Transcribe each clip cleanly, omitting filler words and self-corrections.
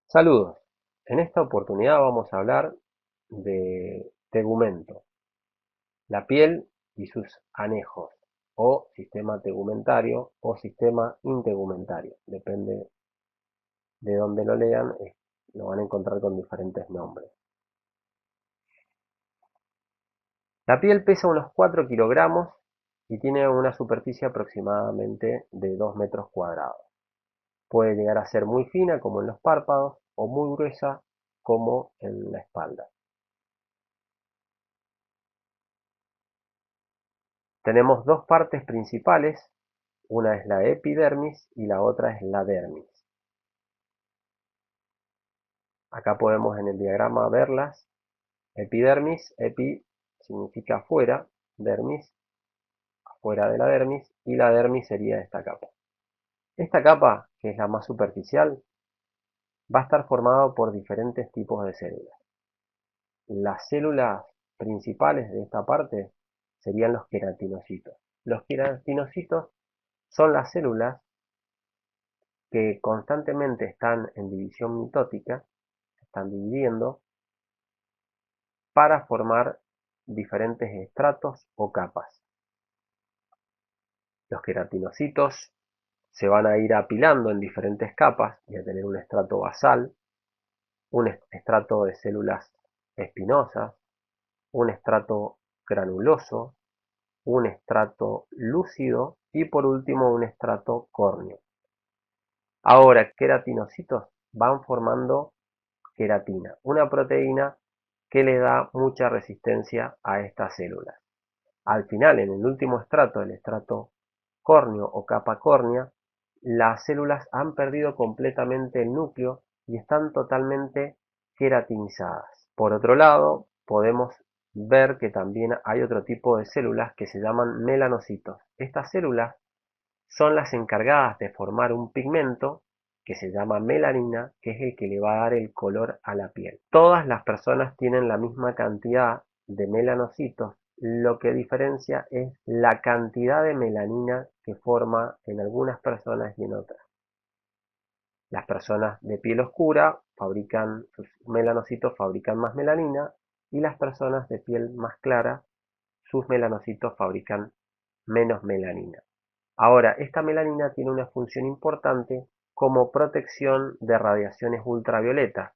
Saludos. En esta oportunidad vamos a hablar de tegumento, la piel y sus anejos, o sistema tegumentario o sistema integumentario. Depende de dónde lo lean, lo van a encontrar con diferentes nombres. La piel pesa unos 4 kilogramos y tiene una superficie aproximadamente de 2 metros cuadrados. Puede llegar a ser muy fina como en los párpados o muy gruesa como en la espalda. Tenemos dos partes principales, una es la epidermis y la otra es la dermis. Acá podemos en el diagrama verlas. Epidermis, epi significa afuera, dermis, afuera de la dermis, y la dermis sería esta capa. Esta capa, que es la más superficial, va a estar formada por diferentes tipos de células. Las células principales de esta parte serían los queratinocitos. Los queratinocitos son las células que constantemente están en división mitótica, están dividiendo para formar diferentes estratos o capas. Los queratinocitos se van a ir apilando en diferentes capas y a tener un estrato basal, un estrato de células espinosas, un estrato granuloso, un estrato lúcido y por último un estrato córneo. Ahora, queratinocitos van formando queratina, una proteína que le da mucha resistencia a estas células. Al final, en el último estrato, el estrato córneo o capa córnea, las células han perdido completamente el núcleo y están totalmente queratinizadas. Por otro lado, podemos ver que también hay otro tipo de células que se llaman melanocitos. Estas células son las encargadas de formar un pigmento que se llama melanina, que es el que le va a dar el color a la piel. Todas las personas tienen la misma cantidad de melanocitos, lo que diferencia es la cantidad de melanina que forma en algunas personas y en otras. Las personas de piel oscura fabrican, sus melanocitos fabrican más melanina, y las personas de piel más clara, sus melanocitos fabrican menos melanina. Ahora, esta melanina tiene una función importante como protección de radiaciones ultravioletas,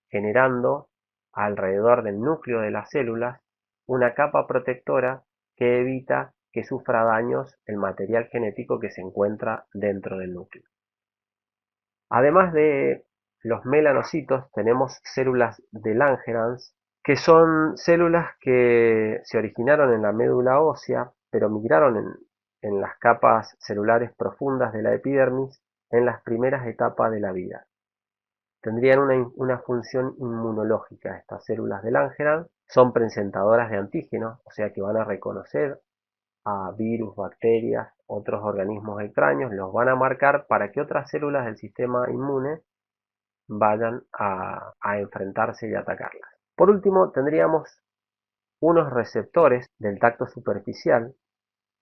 generando alrededor del núcleo de las células una capa protectora que evita que sufra daños el material genético que se encuentra dentro del núcleo. Además de los melanocitos, tenemos células de Langerhans, que son células que se originaron en la médula ósea, pero migraron en las capas celulares profundas de la epidermis en las primeras etapas de la vida. Tendrían una función inmunológica. Estas células de Langerhans son presentadoras de antígenos, o sea que van a reconocer a virus, bacterias, otros organismos extraños, los van a marcar para que otras células del sistema inmune vayan a enfrentarse y atacarlas. Por último, tendríamos unos receptores del tacto superficial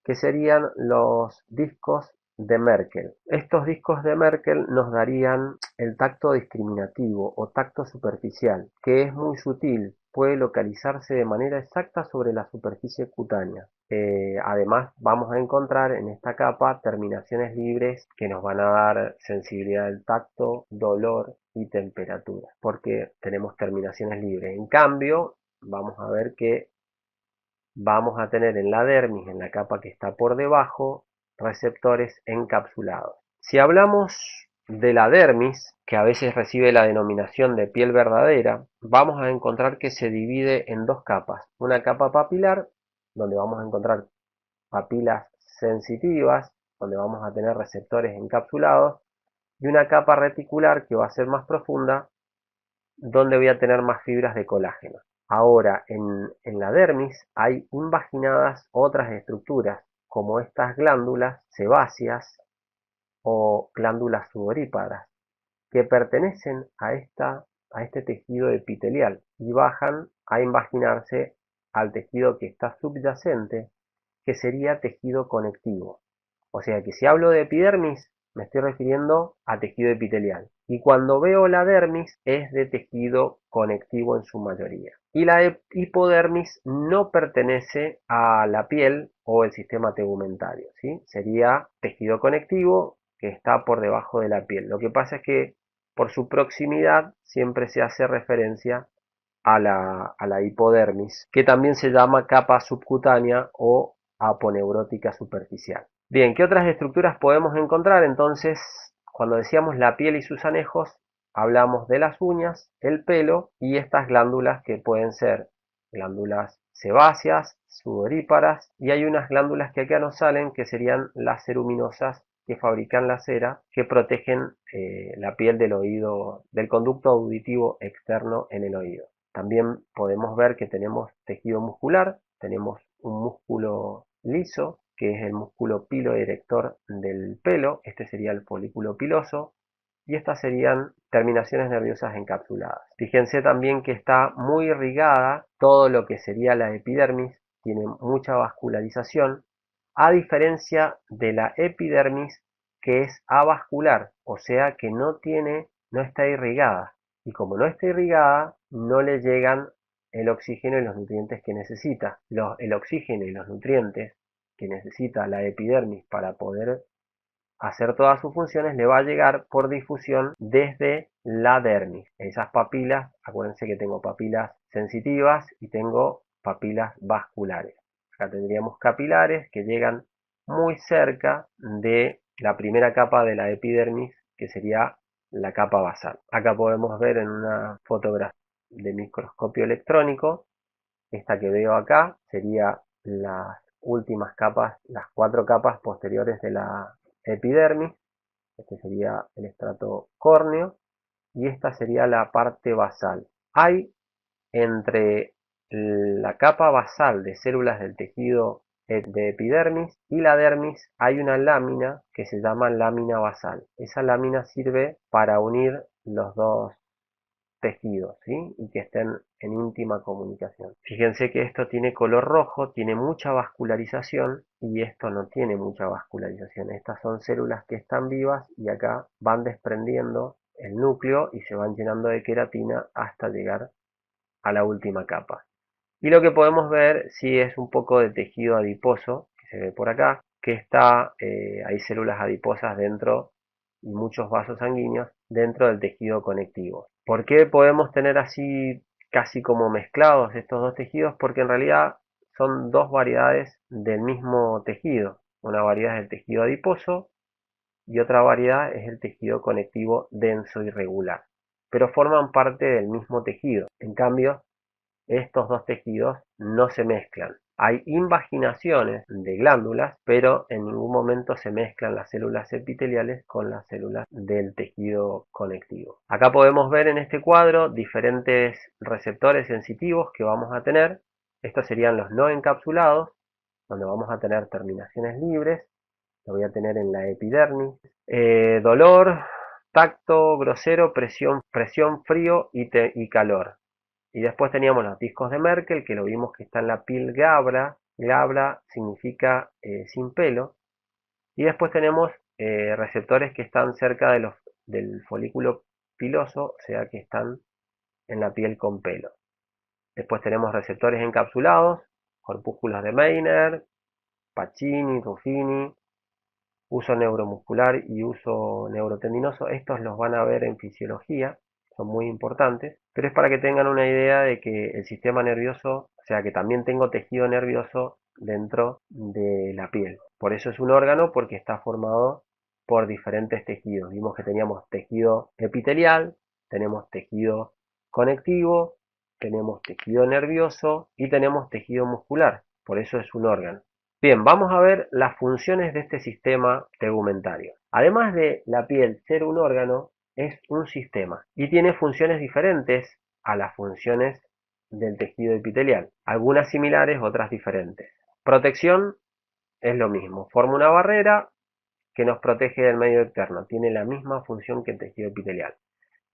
que serían los discos de Merkel. Estos discos de Merkel nos darían el tacto discriminativo o tacto superficial, que es muy sutil, puede localizarse de manera exacta sobre la superficie cutánea. Además, vamos a encontrar en esta capa terminaciones libres que nos van a dar sensibilidad del tacto, dolor y temperatura, porque tenemos terminaciones libres. En cambio, vamos a ver que vamos a tener en la dermis, en la capa que está por debajo, receptores encapsulados. Si hablamos de la dermis, que a veces recibe la denominación de piel verdadera, vamos a encontrar que se divide en dos capas. Una capa papilar, donde vamos a encontrar papilas sensitivas, donde vamos a tener receptores encapsulados, y una capa reticular que va a ser más profunda, donde voy a tener más fibras de colágeno. Ahora, en la dermis hay invaginadas otras estructuras, como estas glándulas sebáceas o glándulas sudoríparas, que pertenecen a este tejido epitelial y bajan a invaginarse al tejido que está subyacente, que sería tejido conectivo. O sea que si hablo de epidermis, me estoy refiriendo a tejido epitelial. Y cuando veo la dermis es de tejido conectivo en su mayoría. Y la hipodermis no pertenece a la piel o el sistema tegumentario, ¿sí? Sería tejido conectivo que está por debajo de la piel. Lo que pasa es que por su proximidad siempre se hace referencia a la hipodermis, que también se llama capa subcutánea o aponeurótica superficial. Bien, ¿qué otras estructuras podemos encontrar? Entonces, cuando decíamos la piel y sus anejos, hablamos de las uñas, el pelo y estas glándulas que pueden ser glándulas sebáceas, sudoríparas, y hay unas glándulas que acá nos salen que serían las ceruminosas que fabrican la cera, que protegen la piel del oído, del conducto auditivo externo en el oído. También podemos ver que tenemos tejido muscular, tenemos un músculo liso, que es el músculo piloerector del pelo, este sería el folículo piloso, y estas serían terminaciones nerviosas encapsuladas. Fíjense también que está muy irrigada, todo lo que sería la epidermis, tiene mucha vascularización, a diferencia de la epidermis que es avascular, o sea que no está irrigada. Y como no está irrigada, no le llegan el oxígeno y los nutrientes que necesita. El oxígeno y los nutrientes que necesita la epidermis para poder hacer todas sus funciones le va a llegar por difusión desde la dermis. Esas papilas, acuérdense que tengo papilas sensitivas y tengo papilas vasculares. Acá tendríamos capilares que llegan muy cerca de la primera capa de la epidermis, que sería la capa basal. Acá podemos ver en una fotografía de microscopio electrónico, esta que veo acá sería las últimas capas, las 4 capas posteriores de la epidermis. Este sería el estrato córneo y esta sería la parte basal. Hay entre la capa basal de células del tejido de epidermis y la dermis hay una lámina que se llama lámina basal. Esa lámina sirve para unir los dos tejidos, ¿sí? Y que estén en íntima comunicación. Fíjense que esto tiene color rojo, tiene mucha vascularización y esto no tiene mucha vascularización. Estas son células que están vivas y acá van desprendiendo el núcleo y se van llenando de queratina hasta llegar a la última capa. Y lo que podemos ver sí es un poco de tejido adiposo, que se ve por acá, que hay células adiposas dentro y muchos vasos sanguíneos dentro del tejido conectivo. ¿Por qué podemos tener así casi como mezclados estos dos tejidos? Porque en realidad son dos variedades del mismo tejido. Una variedad es el tejido adiposo y otra variedad es el tejido conectivo denso y regular. Pero forman parte del mismo tejido. En cambio, estos dos tejidos no se mezclan. Hay invaginaciones de glándulas, pero en ningún momento se mezclan las células epiteliales con las células del tejido conectivo. Acá podemos ver en este cuadro diferentes receptores sensitivos que vamos a tener. Estos serían los no encapsulados, donde vamos a tener terminaciones libres. Lo voy a tener en la epidermis. Dolor, tacto grosero, presión frío y calor. Y después teníamos los discos de Merkel, que lo vimos que está en la piel glabra. Glabra significa sin pelo. Y después tenemos receptores que están cerca del folículo piloso, o sea que están en la piel con pelo. Después tenemos receptores encapsulados, corpúsculos de Meiner, Pacini, Ruffini, uso neuromuscular y uso neurotendinoso. Estos los van a ver en fisiología, son muy importantes, pero es para que tengan una idea de que el sistema nervioso, o sea que también tengo tejido nervioso dentro de la piel. Por eso es un órgano, porque está formado por diferentes tejidos. Vimos que teníamos tejido epitelial, tenemos tejido conectivo, tenemos tejido nervioso y tenemos tejido muscular. Por eso es un órgano. Bien, vamos a ver las funciones de este sistema tegumentario. Además de la piel ser un órgano, es un sistema y tiene funciones diferentes a las funciones del tejido epitelial. Algunas similares, otras diferentes. Protección es lo mismo. Forma una barrera que nos protege del medio externo. Tiene la misma función que el tejido epitelial.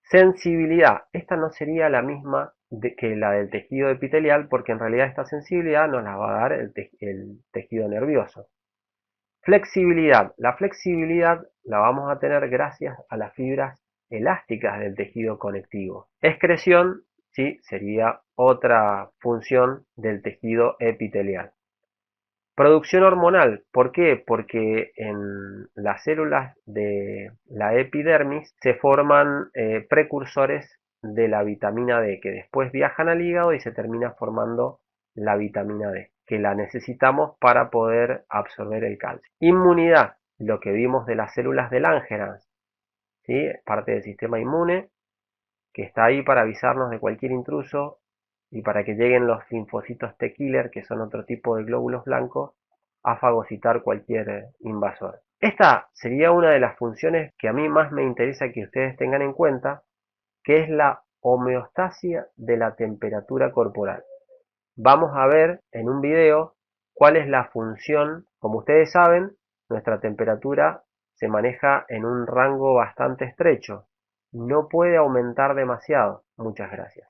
Sensibilidad. Esta no sería la misma que la del tejido epitelial, porque en realidad esta sensibilidad nos la va a dar el tejido nervioso. Flexibilidad. La flexibilidad la vamos a tener gracias a las fibras elásticas del tejido conectivo. Excreción, sí, sería otra función del tejido epitelial. Producción hormonal, ¿por qué? Porque en las células de la epidermis se forman precursores de la vitamina D, que después viajan al hígado y se termina formando la vitamina D, que la necesitamos para poder absorber el calcio. Inmunidad, lo que vimos de las células de Langerhans, ¿sí? Parte del sistema inmune, que está ahí para avisarnos de cualquier intruso y para que lleguen los linfocitos T killer, que son otro tipo de glóbulos blancos, a fagocitar cualquier invasor. Esta sería una de las funciones que a mí más me interesa que ustedes tengan en cuenta, que es la homeostasia de la temperatura corporal. Vamos a ver en un video cuál es la función. Como ustedes saben, nuestra temperatura se maneja en un rango bastante estrecho. No puede aumentar demasiado. Muchas gracias.